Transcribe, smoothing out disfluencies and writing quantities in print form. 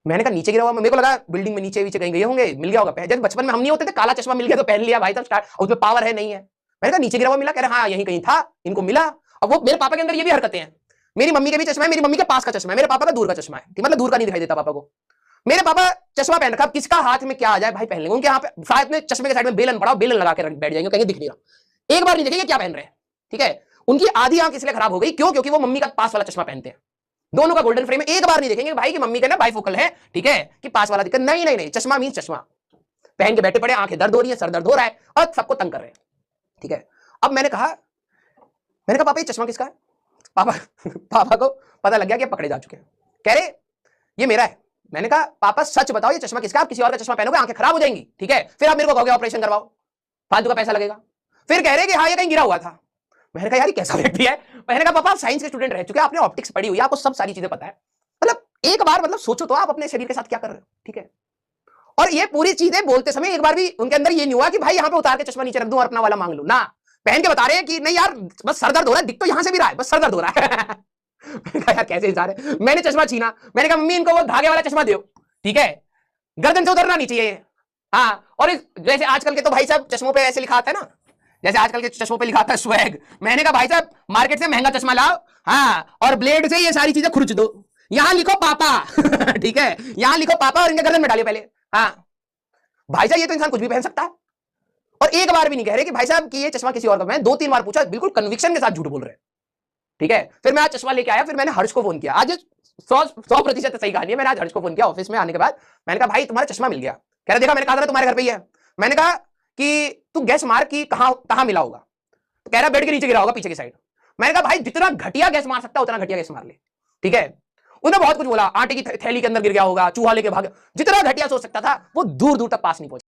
मैंने कहा नीचे गिरा हुआ, मेरे को लगा बिल्डिंग में नीचे कहीं गए होंगे, मिल गया होगा। जैसे बचपन में हम नहीं होते थे, काला चश्मा मिल गया तो पहन लिया भाई साहब स्टार्ट, उसमें पावर है नहीं है। मैंने कहा नीचे गिरा हुआ मिला, कह रहे हाँ यहीं कहीं था, इनको मिला। अब वो मेरे पापा के अंदर ये भी हरकतें हैं, मेरी मम्मी के भी चश्मा है, मेरी मम्मी के पास का चश्मा है, मेरे पापा का दूर का चश्मा है, मतलब दूर का नहीं दिखाई देता पापा को। मेरे पापा चश्मा पहन रखा, किसका हाथ में क्या आ जाए भाई पहन लेंगे। उनके यहाँ पे शायद में चश्मे के साइड में बेलन पड़ा, बेलन लगा के बैठ जाएंगे, कहेंगे दिख नहीं रहा, एक बार नहीं देखेंगे क्या पहन रहे हैं। ठीक है, उनकी आधी आंख इसलिए खराब हो गई, क्यों? क्योंकि वो मम्मी का पास वाला चश्मा पहनते हैं, दोनों का गोल्डन फ्रेम है, एक बार नहीं देखेंगे भाई कि मम्मी का ना बाइफोकल है, ठीक है, कि पास वाला दिक्कत नहीं नहीं नहीं, चश्मा मीन चश्मा पहन के बैठे पड़े, आंखें दर्द हो रही है, सर दर्द हो रहा है और सबको तंग कर रहे हैं। ठीक है, अब मैंने कहा पापा ये चश्मा किसका है? पापा को पता लग गया कि पकड़े जा चुके हैं, कह रहे ये मेरा है। मैंने कहा पापा सच बताओ ये चश्मा किसका? आप किसी और का चश्मा पहनोगे आंखें खराब हो जाएंगी, ठीक है, फिर आप मेरे को कहोगे ऑपरेशन करवाओ, फालतू का पैसा लगेगा। फिर कह रहे कि हाँ ये कहीं गिरा हुआ था। मैंने कहा यार ये कैसा व्यक्ति है? मैंने कहा पापा आप साइंस के स्टूडेंट रह चुके हैं, आपने ऑप्टिक्स पढ़ी हुई है, आपको सब सारी चीजें पता है, मतलब एक बार मतलब सोचो तो आप अपने शरीर के साथ क्या कर रहे हो। ठीक है, और ये पूरी चीजें बोलते समय एक बार भी उनके अंदर ये नहीं हुआ कि भाई यहाँ पे उतार के चश्मा नीचे रख दूं और अपना वाला मांग लूं ना, पहन के बता रहे हैं कि नहीं यार बस सर दर्द हो रहा है, दिख तो यहां से भी रहा है, बस सर दर्द हो रहा है। यार कैसे इंसान है। मैंने चश्मा छीना, मैंने कहा मम्मी इनको वो धागे वाला चश्मा दो, ठीक है, गर्दन से उतरना नहीं चाहिए। हाँ, और जैसे आजकल के तो भाई साहब चश्मों पे ऐसे लिखा आता है ना, जैसे आजकल के चश्मों पे लिखा आता है स्वैग, मैंने कहा भाई साहब मार्केट से महंगा चश्मा लाओ, हाँ, और ब्लेड से ये सारी चीजें खुरच दो, यहां लिखो पापा। ठीक है, यहां लिखो पापा और इनके गर्दन में डालिए पहले। हाँ भाई साहब ये तो इंसान कुछ भी पहन सकता है, और एक बार भी नहीं कह रहे कि भाई साहब कि ये चश्मा किसी और का। मैं 2-3 बार पूछा, बिल्कुल कन्विक्शन के साथ झूठ बोल रहे हैं। ठीक है, फिर मैं आज चश्मा लेके आया, फिर मैंने हर्ष को फोन किया, आज 100% सही कहानी है। मैंने आज हर्ष को फोन किया ऑफिस में आने के बाद, मैंने कहा भाई तुम्हारा चश्मा मिल गया। कह रहा देखा मैंने कहा था तुम्हारे घर पे ही है। मैंने कहा कि तू गैस मार कि कहां मिला होगा, तो कह रहा बेड के नीचे गिरा होगा पीछे की साइड। मैंने कहा भाई जितना घटिया गैस मार सकता है उतना घटिया गैस मार ले। ठीक है, उसने बहुत कुछ बोला, आटे की थैली के अंदर गिर गया होगा, चूहा लेके भाग, जितना घटिया सोच सकता था वो दूर दूर तक पास नहीं पहुंचा।